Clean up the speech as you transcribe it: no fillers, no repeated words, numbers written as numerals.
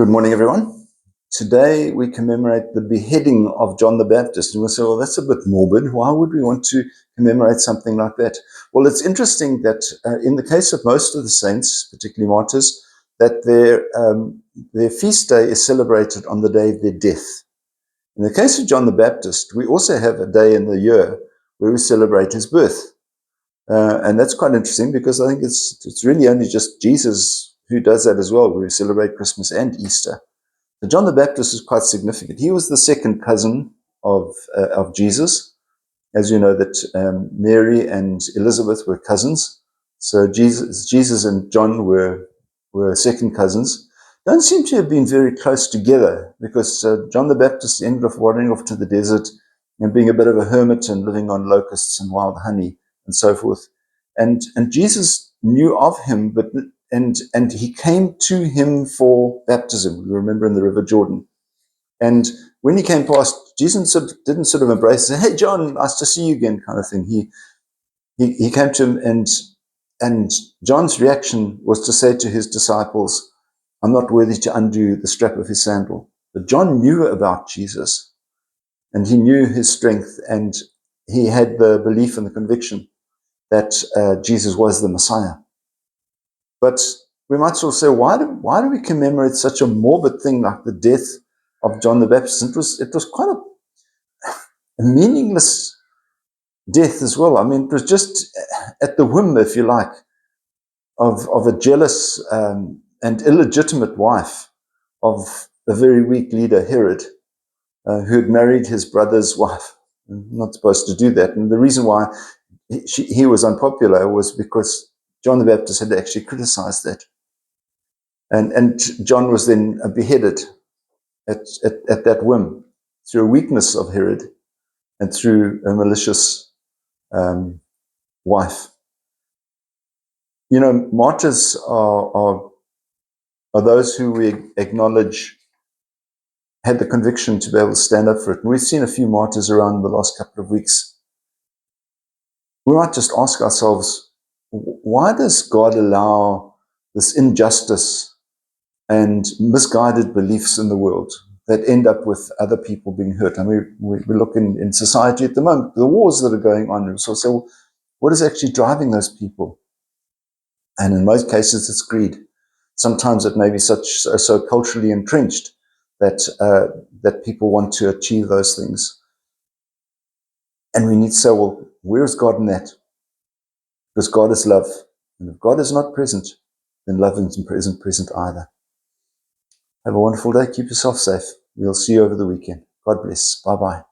Good morning, everyone. Today we commemorate the beheading of John the Baptist. And we'll say, well, that's a bit morbid. Why would we want to commemorate something like that? Well, it's interesting that in the case of most of the saints, particularly martyrs, that their feast day is celebrated on the day of their death. In the case of John the Baptist, we also have a day in the year where we celebrate his birth. And that's quite interesting because I think it's really only just Jesus who does that as well. We celebrate Christmas and Easter. So John the Baptist is quite significant. He was the second cousin of Jesus. As you know, that Mary and Elizabeth were cousins. So Jesus and John were second cousins. Don't seem to have been very close together because John the Baptist ended up wandering off to the desert and being a bit of a hermit and living on locusts and wild honey and so forth. And Jesus knew of him, and he came to him for baptism. We remember in the River Jordan. And when he came past, Jesus didn't sort of embrace and say, "Hey, John, nice to see you again," kind of thing. He came to him, and John's reaction was to say to his disciples, "I'm not worthy to undo the strap of his sandal." But John knew about Jesus, and he knew his strength, and he had the belief and the conviction that Jesus was the Messiah. But we might sort of say, why do we commemorate such a morbid thing like the death of John the Baptist? It was quite a meaningless death as well. I mean, it was just at the whim, if you like, of a jealous and illegitimate wife of a very weak leader, Herod, who had married his brother's wife. Not supposed to do that. And the reason why he was unpopular was because John the Baptist had actually criticized that. And John was then beheaded at that whim through a weakness of Herod and through a malicious wife. You know, martyrs are those who we acknowledge had the conviction to be able to stand up for it. And we've seen a few martyrs around the last couple of weeks. We might just ask ourselves, why does God allow this injustice and misguided beliefs in the world that end up with other people being hurt? I mean, we look in society at the moment, the wars that are going on, and so say, well, what is actually driving those people? And in most cases, it's greed. Sometimes it may be so culturally entrenched that people want to achieve those things. And we need to say, well, where is God in that? Because God is love. And if God is not present, then love isn't present either. Have a wonderful day. Keep yourself safe. We'll see you over the weekend. God bless. Bye-bye.